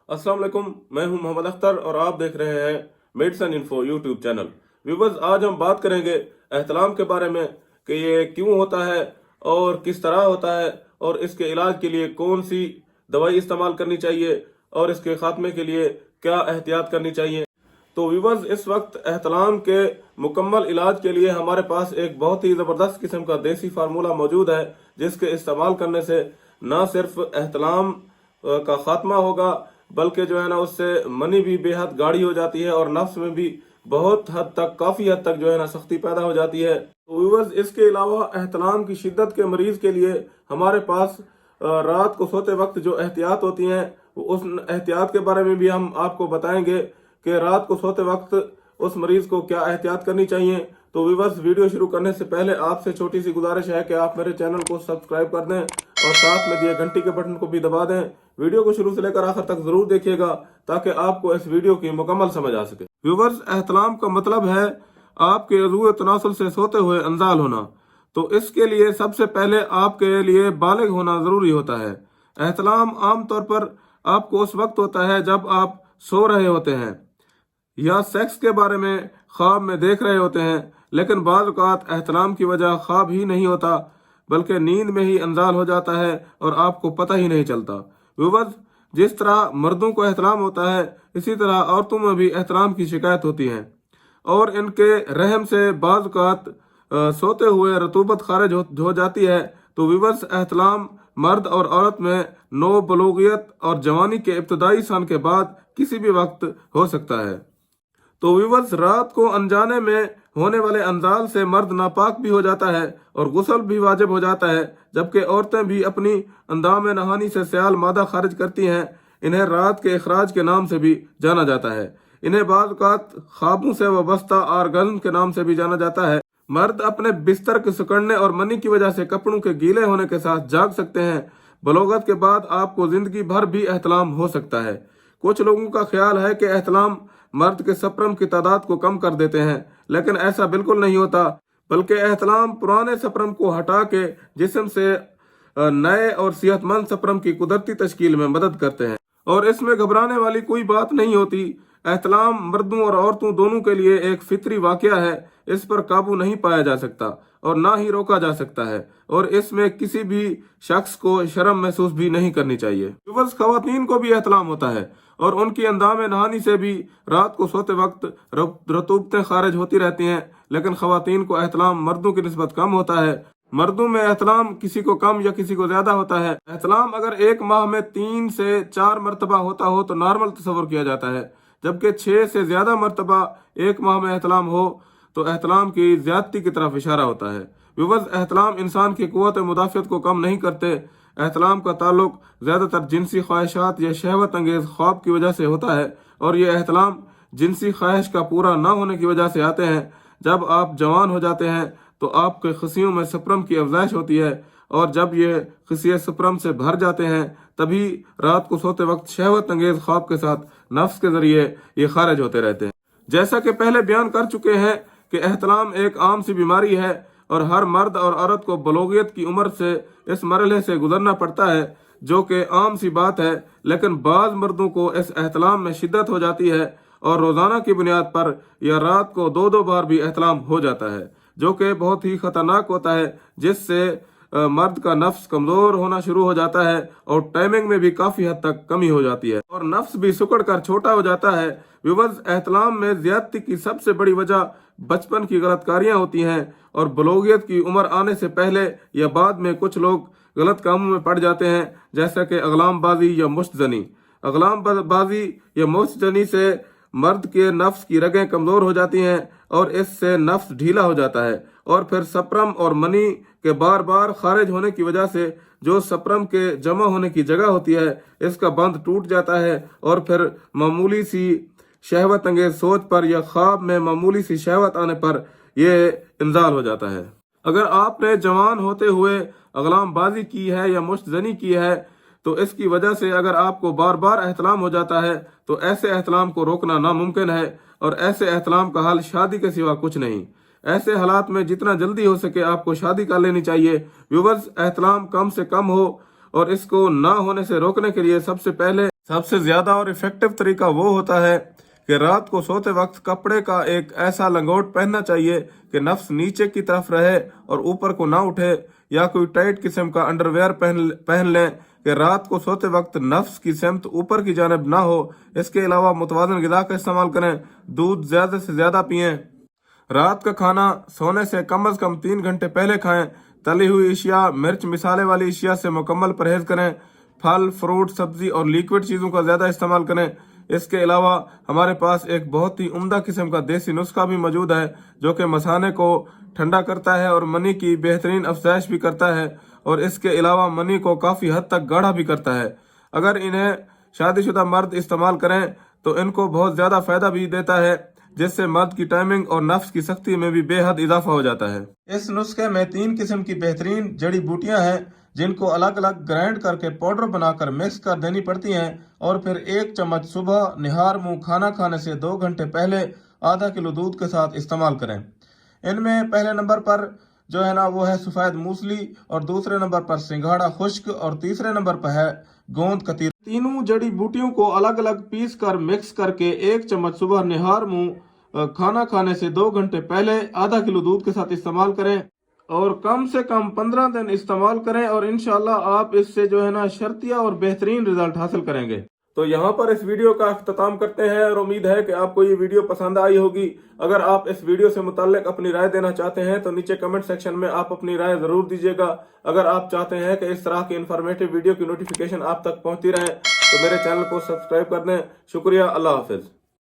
अस्सलाम वालेकुम, मैं हूं मोहम्मद अख्तर और आप देख रहे हैं medicine info YouTube channel. Viewers, आज हम बात करेंगे एहतलाम के बारे में कि ये क्यों होता है और किस तरह होता है और इसके इलाज के लिए कौन सी दवाई इस्तेमाल करनी चाहिए और इसके खात्मे के लिए क्या एहतियात करनी चाहिए। तो व्यूवर्स, इस वक्त एहतलाम के मुकम्मल इलाज के लिए हमारे पास एक बहुत ही ज़बरदस्त किस्म का देसी फार्मूला मौजूद है, जिसके इस्तेमाल करने से न सिर्फ एहतलाम का खात्मा होगा बल्कि जो है ना उससे मनी भी बेहद गाढ़ी हो जाती है और नफ्स में भी बहुत हद तक, काफ़ी हद तक जो है ना सख्ती पैदा हो जाती है। तो व्यूवर्स, इसके अलावा एहतलाम की शिद्दत के मरीज के लिए हमारे पास रात को सोते वक्त जो एहतियात होती हैं उस एहतियात के बारे में भी हम आपको बताएंगे कि रात को सोते वक्त उस मरीज को क्या एहतियात करनी चाहिए। तो व्यूवर्स, वीडियो शुरू करने से पहले आपसे छोटी सी गुजारिश है कि आप मेरे चैनल को सब्सक्राइब कर दें और साथ में दिए घंटी के बटन को भी दबा दें। वीडियो को शुरू से लेकर आखिर तक जरूर देखिएगा ताकि आपको इस वीडियो की मुकम्मल समझ आ सके। व्यूवर्स, एहतलाम का मतलब है आपके अज़ू तनासुल से सोते हुए अंजाल होना। तो इसके लिए सबसे पहले आपके लिए बालिग होना जरूरी होता है। एहतलाम आमतौर पर आपको उस वक्त होता है जब आप सो रहे होते हैं या सेक्स के बारे में ख्वाब में देख रहे होते हैं, लेकिन बाज़ औक़ात एहतलाम की वजह ख्वाब ही नहीं होता बल्कि नींद में ही अंजाल हो जाता है और आपको पता ही नहीं चलता। व्यूवर्स, जिस तरह मर्दों को एहतलाम होता है इसी तरह औरतों में भी एहतलाम की शिकायत होती है और इनके रहम से बाज़ औक़ात सोते हुए रतूबत खारिज हो जाती है। तो व्यूवर्स, एहतलाम मर्द और औरत में नो बलूगियत और जवानी के इब्तदाई सन के बाद किसी भी वक्त हो सकता है। तो व्यूवर्स, रात को अनजाने में होने वाले अंजाल से मर्द नापाक भी हो जाता है और गुस्ल भी वाजिब हो जाता है, जबकि औरतें भी अपनी अंदाम नहानी से सयाल मादा खारिज करती हैं। इन्हें रात के इखराज के नाम से भी जाना जाता है। इन्हें बाज़ औक़ात ख्वाबों से वाबस्ता आरगज़्म के नाम से भी जाना जाता है। मर्द अपने बिस्तर के सिकुड़ने और मनी की वजह से कपड़ों के गीले होने के साथ जाग सकते हैं। बलोगत के बाद आपको जिंदगी भर भी एहतलाम हो सकता है। कुछ लोगों का ख्याल है कि एहतलाम मर्द के सप्रम की तादाद को कम कर देते हैं, लेकिन ऐसा बिल्कुल नहीं होता, बल्कि एहतलाम पुराने सप्रम को हटा के जिस्म से नए और सेहतमंद सप्रम की कुदरती तश्कील में मदद करते हैं और इसमें घबराने वाली कोई बात नहीं होती। एहतलाम मर्दों और औरतों दोनों के लिए एक फितरी वाक़या है। इस पर काबू नहीं पाया जा सकता और ना ही रोका जा सकता है और इसमें किसी भी शख्स को शर्म महसूस भी नहीं करनी चाहिए। व्यूवर्स, ख़वातीन को भी एहतलाम होता है और उनकी अंदाम नहानी से भी रात को सोते वक्त रतूबतें खारिज होती रहती हैं, लेकिन ख़वातीन को एहतलाम मर्दों की निस्बत कम होता है। मर्दों में एहतलाम किसी को कम या किसी को ज्यादा होता है। एहतलाम अगर एक माह में 3 से 4 मरतबा होता हो तो नॉर्मल तस्वर किया जाता है, जबकि 6 से ज्यादा मरतबा एक माह में एहतलाम हो तो एहतलाम की ज्यादती की तरफ इशारा होता है। व्यूवर्स, एहतलाम इंसान की कुव्वत मुदाफ़ियत को कम नहीं करते। एहतलाम का ताल्लुक ज्यादातर जिनसी ख्वाहिशात या शहवत अंगेज ख्वाब की वजह से होता है और ये एहतलाम जिनसी ख्वाहिश का पूरा न होने की वजह से आते हैं। जब आप जवान हो जाते हैं तो आपके खसियों में सप्रम की अफजाइश होती है और जब ये खसिये सप्रम से भर जाते हैं तभी रात को सोते वक्त शहवत अंगेज ख्वाब के साथ नफ्स के जरिए ये खारिज होते रहते हैं। जैसा कि पहले बयान कर चुके हैं कि एहतलाम एक आम सी बीमारी है और हर मर्द और औरत को बलोगियत की उम्र से इस मरहले से गुजरना पड़ता है, जो कि आम सी बात है। लेकिन बाज़ मर्दों को इस एहतलाम में शिद्दत हो जाती है और रोजाना की बुनियाद पर या रात को 2-2 बार भी एहतलाम हो जाता है, जो कि बहुत ही खतरनाक होता है, जिससे मर्द का नफ्स कमजोर होना शुरू हो जाता है और टाइमिंग में भी काफी हद तक कमी हो जाती है और नफ्स भी सिकुड़ कर छोटा हो जाता है। व्यूवर्स, एहतलाम में ज्यादती की सबसे बड़ी वजह बचपन की गलतकारियां होती हैं और बलोगियत की उम्र आने से पहले या बाद में कुछ लोग गलत कामों में पड़ जाते हैं, जैसा कि अगलाम बाजी या मुश्तजनी। अगलाम बाजी या मुश्तजनी से मर्द के नफ्स की रगें कमजोर हो जाती हैं और इससे नफ्स ढीला हो जाता है और फिर सप्रम और मनी के बार बार खारिज होने की वजह से जो सप्रम के जमा होने की जगह होती है इसका बंध टूट जाता है और फिर मामूली सी शहवत अंगेज सोच पर या ख्वाब में मामूली सी शहवत आने पर यह इंजाल हो जाता है। अगर आपने जवान होते हुए अगलाम बाजी की है या मुश्तजनी की है तो इसकी वजह से अगर आपको बार बार एहतलाम हो जाता है तो ऐसे एहतलाम को रोकना नामुमकिन है और ऐसे एहतलाम का हल शादी के सिवा कुछ नहीं। ऐसे हालात में जितना जल्दी हो सके आपको शादी कर लेनी चाहिए। व्यूवर्स, एहतलाम कम से कम हो और इसको ना होने से रोकने के लिए सबसे पहले सबसे ज्यादा और इफेक्टिव तरीका वो होता है कि रात को सोते वक्त कपड़े का एक ऐसा लंगोट पहनना चाहिए कि नफ्स नीचे की तरफ रहे और ऊपर को ना उठे, या कोई टाइट किस्म का अंडरवेयर पहन लें कि रात को सोते वक्त नफ्स की सिमत ऊपर की जानिब ना हो। इसके अलावा मुतवाज़िन ग़िज़ा का इस्तेमाल करें, दूध ज्यादा से ज्यादा पिएं, रात का खाना सोने से कम अज कम 3 घंटे पहले खाएं, तली हुई अशिया, मिर्च मिसाले वाली अशिया से मुकम्मल परहेज करें, फल फ्रूट सब्जी और लिक्विड चीज़ों का ज़्यादा इस्तेमाल करें। इसके अलावा हमारे पास एक बहुत ही उम्दा किस्म का देसी नुस्खा भी मौजूद है जो कि मसाने को ठंडा करता है और मनी की बेहतरीन अफजाइश भी करता है, और इसके अलावा मनी को काफ़ी हद तक गाढ़ा भी करता है। अगर इन्हें शादीशुदा मर्द इस्तेमाल करें तो इनको बहुत ज़्यादा फ़ायदा भी देता है, जिससे मर्द की टाइमिंग और नफ्स की सख्ती में भी बेहद इजाफा हो जाता है। इस नुस्खे में 3 किस्म की बेहतरीन जड़ी बूटियां हैं जिनको अलग अलग ग्राइंड करके पाउडर बनाकर मिक्स कर देनी पड़ती हैं, और फिर 1 चम्मच सुबह निहार मुंह खाना खाने से 2 घंटे पहले आधा किलो दूध के साथ इस्तेमाल करें। इनमें पहले नंबर पर जो है ना वो है सफेद मूसली, और दूसरे नंबर पर सिंघाड़ा खुश्क, और तीसरे नंबर पर है गोंद कतीरा। तीनों जड़ी बूटियों को अलग अलग पीस कर मिक्स करके 1 चम्मच सुबह निहार मुंह खाना खाने से 2 घंटे पहले आधा किलो दूध के साथ इस्तेमाल करें, और कम से कम 15 दिन इस्तेमाल करें, और इंशाल्लाह आप इससे जो है ना शर्तिया और बेहतरीन रिजल्ट हासिल करेंगे। तो यहाँ पर इस वीडियो का अख्ताम करते हैं, और उम्मीद है कि आपको ये वीडियो पसंद आई होगी। अगर आप इस वीडियो से मुताल्लिक अपनी राय देना चाहते हैं तो नीचे कमेंट सेक्शन में आप अपनी राय जरूर दीजिएगा। अगर आप चाहते हैं कि इस तरह की इन्फॉर्मेटिव वीडियो की नोटिफिकेशन आप तक पहुंचती रहे तो मेरे चैनल को सब्सक्राइब कर दें। शुक्रिया, अल्लाह हाफिज।